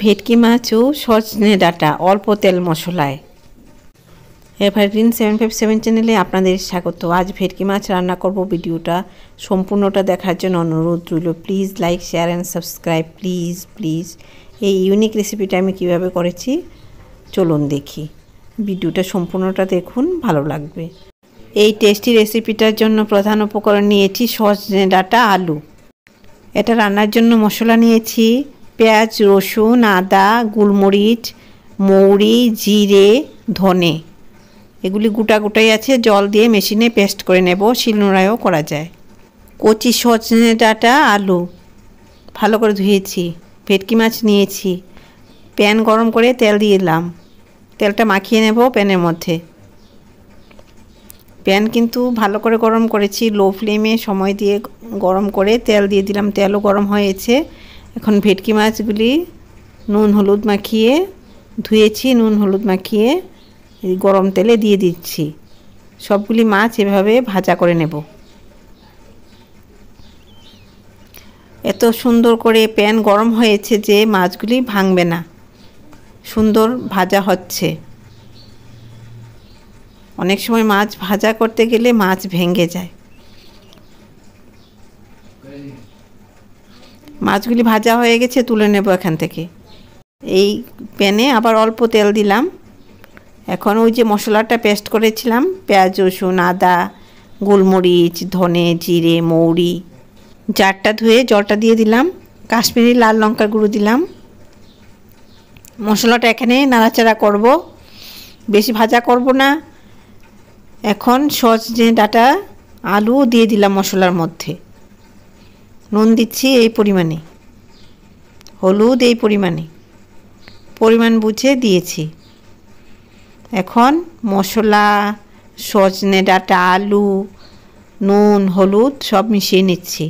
ভেটকি মাছ ও সজনে ডাঁটা অল্প তেল মশলায়। এভারগ্রিন 757 চ্যানেলে আপনাদের স্বাগত। আজ ভেটকি মাছ রান্না করব। ভিডিওটা সম্পূর্ণটা দেখার জন্য অনুরোধ রইল। Please like, share and subscribe, please. এই ইউনিক রেসিপিটা আমি কিভাবে করেছি চলুন দেখি। ভিডিওটা সম্পূর্ণটা দেখুন, ভালো লাগবে। এই টেস্টি রেসিপিটার জন্য প্রধান উপকরণ নিয়েছি সজনে ডাঁটা, আলু। এটা রান্নার জন্য মশলা নিয়েছি পেঁয়াজ, রসুন, আদা, গোলমরিচ, মৌরি, জিরে, ধনে। এগুলি গোটাই আছে। জল দিয়ে মেশিনে পেস্ট করে নেব, শিলনোড়ায়ও করা যায়। কচি সজনে ডাঁটা, আলু ভালো করে ধুয়েছি। ভেটকি মাছ নিয়েছি। প্যান গরম করে তেল দিয়ে দিলাম। তেলটা মাখিয়ে নেব প্যানের মধ্যে। প্যান কিন্তু ভালো করে গরম করেছি, লো ফ্লেমে সময় দিয়ে গরম করে তেল দিয়ে দিলাম। তেলও গরম হয়েছে। এখন ভেটকি মাছগুলি নুন হলুদ মাখিয়ে ধুয়েছি, নুন হলুদ মাখিয়ে এই গরম তেলে দিয়ে দিচ্ছি। সবগুলি মাছ এভাবে ভাজা করে নেব। এত সুন্দর করে প্যান গরম হয়েছে যে মাছগুলি ভাঙবে না, সুন্দর ভাজা হচ্ছে। অনেক সময় মাছ ভাজা করতে গেলে মাছ ভেঙে যায়। মাছগুলি ভাজা হয়ে গেছে, তুলে নেব এখান থেকে। এই প্যানে আবার অল্প তেল দিলাম। এখন ওই যে মশলাটা পেস্ট করেছিলাম, পেঁয়াজ, রসুন, আদা, গোলমরিচ, ধনে, জিরে, মৌরি, জারটা ধুয়ে জলটা দিয়ে দিলাম। কাশ্মীরি লাল লঙ্কার গুঁড়ো দিলাম। মশলাটা এখানে নাড়াচাড়া করব, বেশি ভাজা করব না। এখন সজনে ডাঁটা, আলু দিয়ে দিলাম মশলার মধ্যে। নুন দিচ্ছি এই পরিমাণে, হলুদ এই পরিমাণে, পরিমাণ বুঝে দিয়েছি। এখন মশলা, সজনে ডাঁটা, আলু, নুন, হলুদ সব মিশিয়ে নিচ্ছি।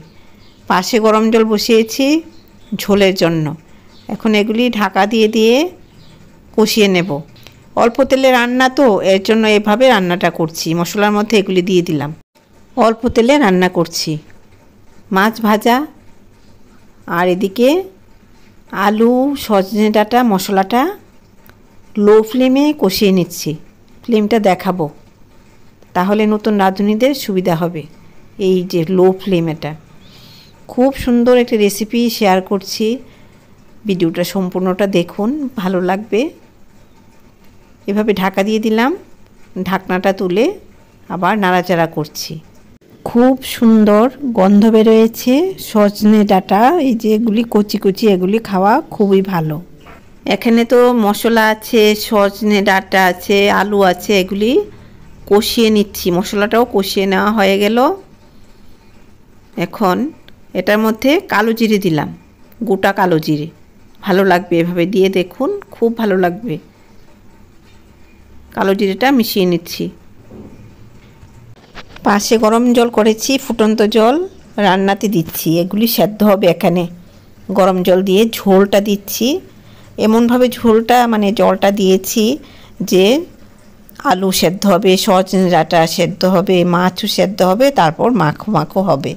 পাশে গরম জল বসিয়েছি ঝোলের জন্য। এখন এগুলি ঢাকা দিয়ে কষিয়ে নেব। অল্প তেলে রান্না তো, এর জন্য এভাবে রান্নাটা করছি। মশলার মধ্যে এগুলি দিয়ে দিলাম। অল্প তেলে রান্না করছি। মাছ ভাজা আর এদিকে আলু, সজনে ডাঁটা মশলাটা লো ফ্লেমে কষিয়ে নিচ্ছি। ফ্লেমটা দেখাবো, তাহলে নতুন রাঁধুনিদের সুবিধা হবে। এই যে লো ফ্লেম, এটা খুব সুন্দর একটা রেসিপি শেয়ার করছি। ভিডিওটা সম্পূর্ণটা দেখুন, ভালো লাগবে। এভাবে ঢাকা দিয়ে দিলাম। ঢাকনাটা তুলে আবার নাড়াচাড়া করছি। খুব সুন্দর গন্ধ বেরোয়েছে সজনে ডাঁটা। এই যে এগুলি কচি এগুলি খাওয়া খুবই ভালো। এখানে তো মশলা আছে, সজনে ডাঁটা আছে, আলু আছে, এগুলি কষিয়ে নিচ্ছি। মশলাটাও কষিয়ে নেওয়া হয়ে গেল। এখন এটার মধ্যে কালো জিরে দিলাম, গোটা কালো জিরে। ভালো লাগবে, এভাবে দিয়ে দেখুন, খুব ভালো লাগবে। কালো জিরেটা মিশিয়ে নিচ্ছি। পাশে গরম জল করেছি, ফুটন্ত জল রান্নাতে দিচ্ছি। এগুলি সেদ্ধ হবে। এখানে গরম জল দিয়ে ঝোলটা দিচ্ছি। এমনভাবে ঝোলটা মানে জলটা দিয়েছি যে আলু সেদ্ধ হবে, সজনে ডাঁটা সেদ্ধ হবে, মাছও সেদ্ধ হবে, তারপর মাখো হবে।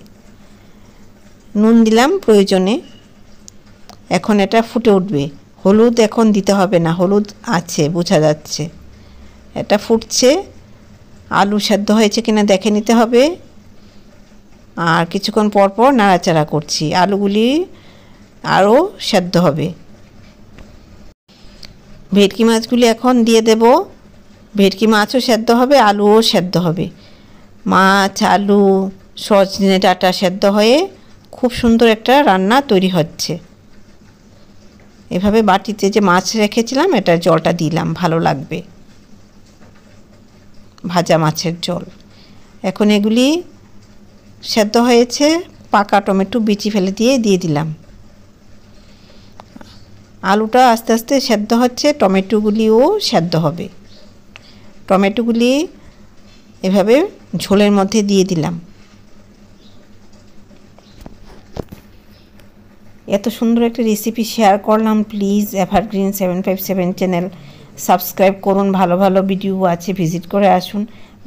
নুন দিলাম প্রয়োজনে। এখন এটা ফুটে উঠবে। হলুদ এখন দিতে হবে না, হলুদ আছে বোঝা যাচ্ছে। এটা ফুটছে। আলু সেদ্ধ হয়েছে কিনা দেখে নিতে হবে। আর কিছুক্ষণ পর নাড়াচাড়া করছি। আলুগুলি আরও সেদ্ধ হবে। ভেটকি মাছগুলি এখন দিয়ে দেব। ভেটকি মাছও সেদ্ধ হবে, আলুও সেদ্ধ হবে। মাছ, আলু, সজনে ডাঁটা সেদ্ধ হয়ে খুব সুন্দর একটা রান্না তৈরি হচ্ছে। এভাবে বাটিতে যে মাছ রেখেছিলাম এটার জলটা দিলাম, ভালো লাগবে, ভাজা মাছের জল। এখন এগুলি সেদ্ধ হয়েছে, পাকা টমেটো বিচি ফেলে দিয়ে দিলাম। আলুটা আস্তে আস্তে সেদ্ধ হচ্ছে, টমেটোগুলিও সেদ্ধ হবে। টমেটোগুলি এভাবে ঝোলের মধ্যে দিয়ে দিলাম। এত সুন্দর একটা রেসিপি শেয়ার করলাম। প্লিজ এভারগ্রিন 757 চ্যানেল সাবস্ক্রাইব করুন। ভালো ভিডিও আছে, ভিজিট করে আসুন।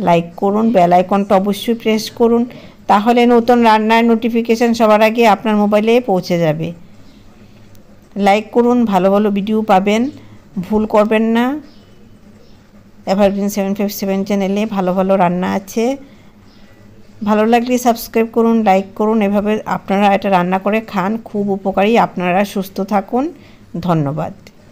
লাইক করুন, বেল আইকনটা অবশ্যই প্রেস করুন, তাহলে নতুন রান্নার নোটিফিকেশান সবার আগে আপনার মোবাইলে পৌঁছে যাবে। লাইক করুন, ভালো ভালো ভিডিও পাবেন, ভুল করবেন না। এভারগ্রিন 757 চ্যানেলে ভালো ভালো রান্না আছে, ভালো লাগলে সাবস্ক্রাইব করুন, লাইক করুন। এভাবে আপনারা এটা রান্না করে খান, খুব উপকারী। আপনারা সুস্থ থাকুন, ধন্যবাদ।